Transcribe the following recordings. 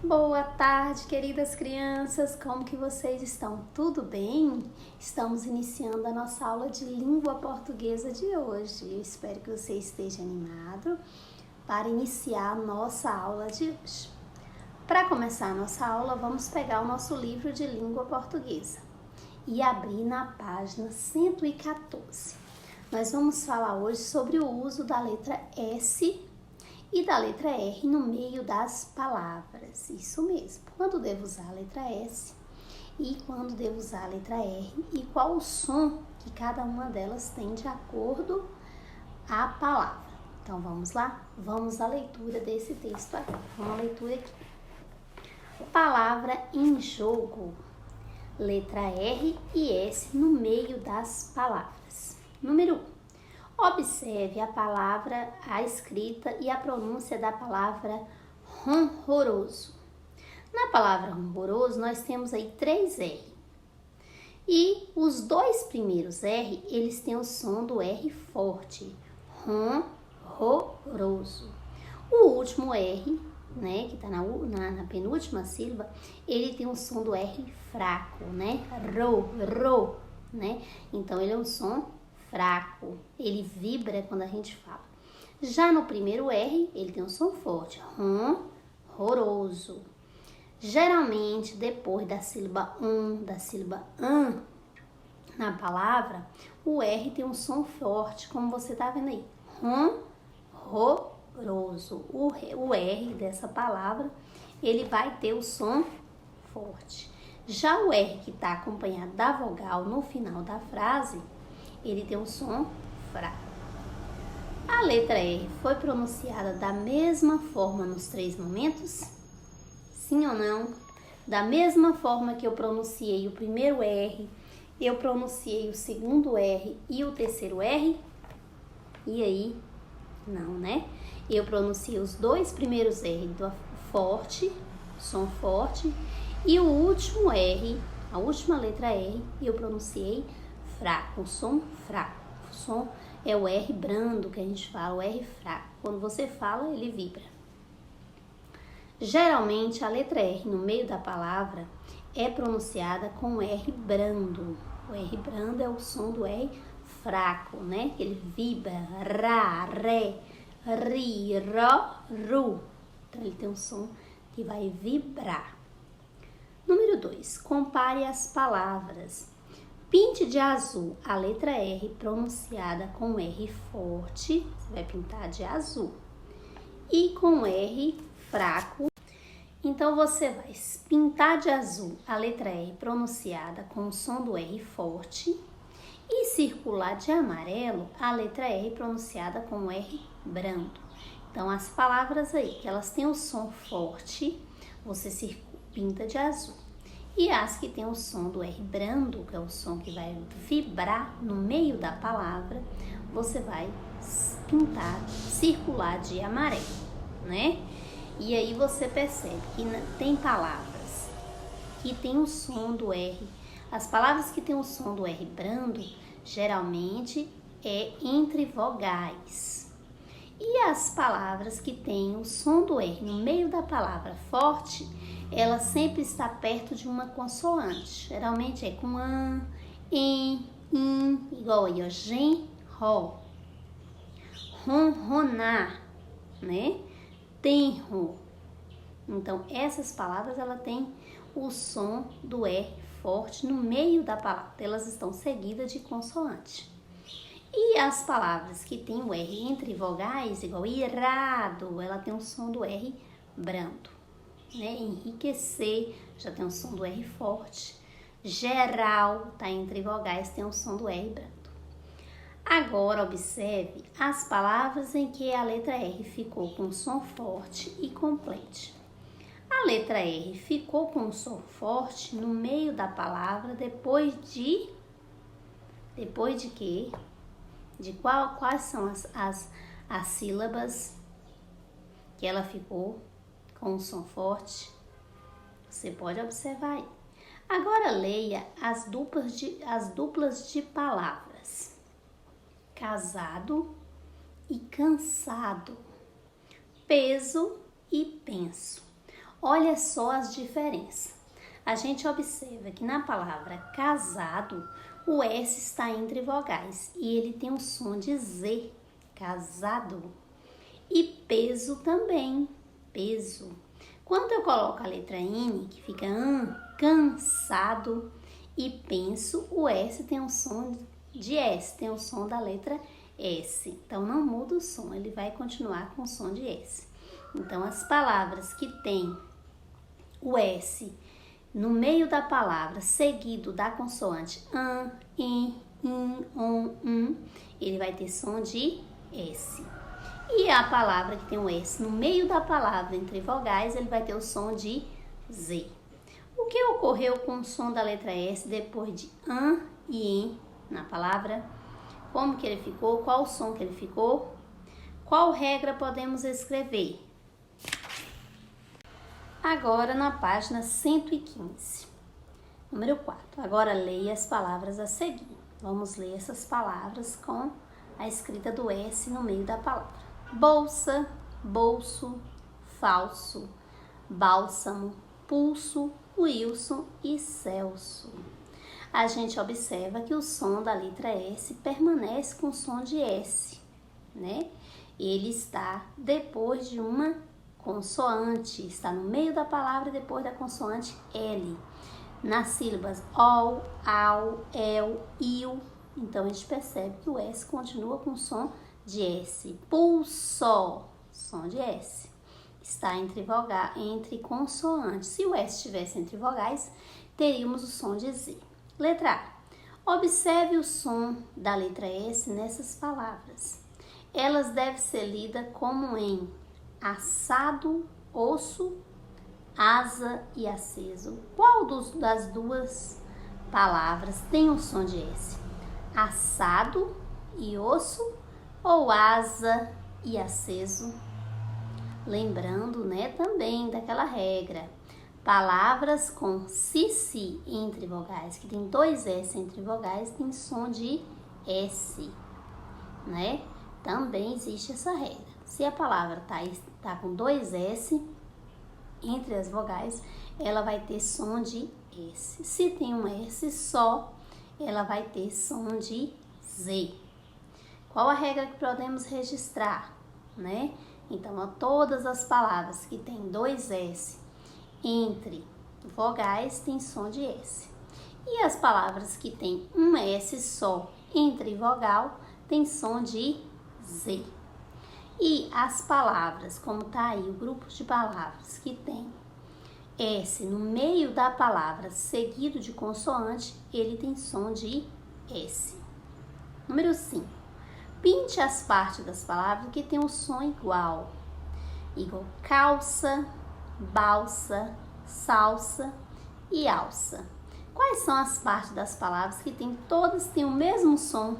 Boa tarde, queridas crianças, como que vocês estão? Tudo bem? Estamos iniciando a nossa aula de língua portuguesa de hoje. Eu espero que você esteja animado para iniciar a nossa aula de hoje. Para começar a nossa aula, vamos pegar o nosso livro de língua portuguesa e abrir na página 114. Nós vamos falar hoje sobre o uso da letra S e da letra R no meio das palavras. Isso mesmo. Quando devo usar a letra S e quando devo usar a letra R e qual o som que cada uma delas tem de acordo à palavra. Então vamos lá? Vamos à leitura desse texto aqui. Vamos à leitura aqui. Palavra em jogo. Letra R e S no meio das palavras. Número 1. Observe a palavra, a escrita e a pronúncia da palavra horroroso. Na palavra horroroso, nós temos aí 3 R. E os 2 primeiros R, eles têm o som do R forte. Horroroso. O último R, né, que está na penúltima sílaba, ele tem o som do R fraco, né? Ro, né? Então, ele é um som fraco, ele vibra quando a gente fala. Já no primeiro R, ele tem um som forte, horroroso. Geralmente, depois da sílaba da sílaba an, na palavra, o R tem um som forte, como você tá vendo aí, horroroso. O R dessa palavra, ele vai ter o som forte. Já o R que está acompanhado da vogal no final da frase, ele tem um som fraco. A letra R foi pronunciada da mesma forma nos 3 momentos? Sim ou não? Da mesma forma que eu pronunciei o primeiro R, eu pronunciei o segundo R e o terceiro R? E aí? Não, né? Eu pronunciei os 2 primeiros R do forte, som forte, e o último R, a última letra R, eu pronunciei fraco, o som fraco. O som é o R brando que a gente fala, o R fraco. Quando você fala, ele vibra. Geralmente, a letra R no meio da palavra é pronunciada com o R brando. O R brando é o som do R fraco, né? Ele vibra, ra, ré, ri, ró, ru. Então, ele tem um som que vai vibrar. Número 2. Compare as palavras. Pinte de azul a letra R pronunciada com R forte, você vai pintar de azul, e com R fraco. Então, você vai pintar de azul a letra R pronunciada com o som do R forte e circular de amarelo a letra R pronunciada com R brando. Então, as palavras aí que elas têm o som forte, você pinta de azul. E as que tem o som do R brando, que é o som que vai vibrar no meio da palavra, você vai pintar, circular de amarelo, né? E aí você percebe que tem palavras que tem o som do R. As palavras que tem o som do R brando, geralmente é entre vogais. E as palavras que tem o som do R no meio da palavra forte, ela sempre está perto de uma consoante. Geralmente é com an, em, in, igual aí, ó, gen, ro. Ronronar, né? Tenro. Então, essas palavras, ela tem o som do R forte no meio da palavra. Elas estão seguidas de consoante. E as palavras que tem o R entre vogais, igual irado, ela tem o som do R brando. Né? Enriquecer, já tem o som do R forte. Geral, tá entre vogais, tem o som do R brando. Agora, observe as palavras em que a letra R ficou com som forte e complete. A letra R ficou com som forte no meio da palavra depois de quê? De quais são as sílabas que ela ficou com o som forte? Você pode observar aí. Agora leia as duplas de palavras. Casado e cansado. Peso e penso. Olha só as diferenças. A gente observa que na palavra casado, o S está entre vogais e ele tem o som de Z, casado. E peso também, peso. Quando eu coloco a letra N, que fica cansado, e penso, o S tem o som de S, tem o som da letra S. Então, não muda o som, ele vai continuar com o som de S. Então, as palavras que tem o S no meio da palavra, seguido da consoante an, in, on, ele vai ter som de S. E a palavra que tem o S no meio da palavra, entre vogais, ele vai ter o som de Z. O que ocorreu com o som da letra S depois de an e in na palavra? Como que ele ficou? Qual o som que ele ficou? Qual regra podemos escrever? Agora na página 115, número 4. Agora leia as palavras a seguir. Vamos ler essas palavras com a escrita do S no meio da palavra. Bolsa, bolso, falso, bálsamo, pulso, Wilson e Celso. A gente observa que o som da letra S permanece com o som de S, né? Ele está depois de uma consoante, está no meio da palavra depois da consoante L. Nas sílabas ol, au, el, il. Então, a gente percebe que o S continua com o som de S. Pulso, som de S. Está entre consoantes. Se o S estivesse entre vogais, teríamos o som de Z. Letra A. Observe o som da letra S nessas palavras. Elas devem ser lidas como em assado, osso, asa e aceso. Qual das duas palavras tem o som de S? Assado e osso ou asa e aceso? Lembrando, né, também daquela regra. Palavras com si entre vogais, que tem dois S entre vogais, tem som de S, né? Também existe essa regra. Se a palavra tá com dois S entre as vogais, ela vai ter som de S. Se tem um S só, ela vai ter som de Z. Qual a regra que podemos registrar, né? Então, todas as palavras que tem dois S entre vogais tem som de S. E as palavras que tem um S só entre vogal tem som de Z. E as palavras, como tá aí o grupo de palavras que tem S no meio da palavra seguido de consoante, ele tem som de S. Número 5. Pinte as partes das palavras que tem um som igual. Igual calça, balsa, salsa e alça. Quais são as partes das palavras que todas têm o mesmo som?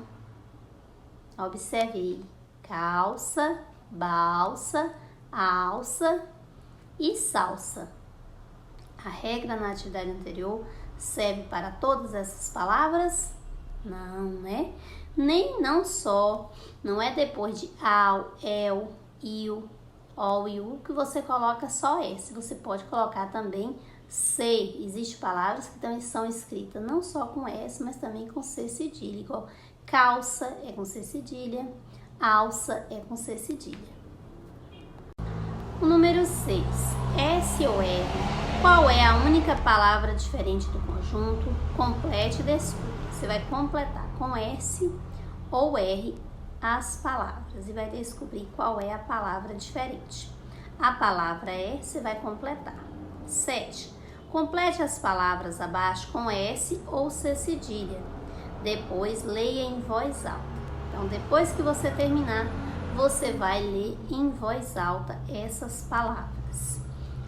Observe aí. Calça, balsa, alça e salsa. A regra na atividade anterior serve para todas essas palavras? Não, né? Nem não só. Não é depois de ao, el, il, ol e u que você coloca só S. Você pode colocar também C. Existem palavras que também são escritas não só com S, mas também com C cedilha. Igual calça é com C cedilha, alça é com C cedilha. O número 6. S ou R. Qual é a única palavra diferente do conjunto? Complete e descubra. Você vai completar com S ou R as palavras e vai descobrir qual é a palavra diferente. A palavra é, você vai completar. 7. Complete as palavras abaixo com S ou C cedilha. Depois, leia em voz alta. Então, depois que você terminar, você vai ler em voz alta essas palavras.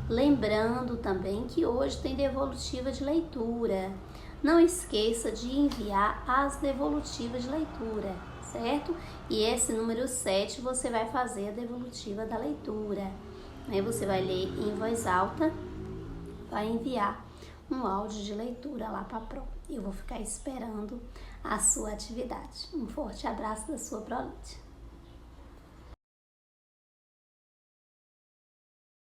Lembrando também que hoje tem devolutiva de leitura. Não esqueça de enviar as devolutivas de leitura, certo? E esse número 7 você vai fazer a devolutiva da leitura. Aí você vai ler em voz alta, vai enviar um áudio de leitura lá para a Pro. Eu vou ficar esperando a sua atividade. Um forte abraço da sua Prolite.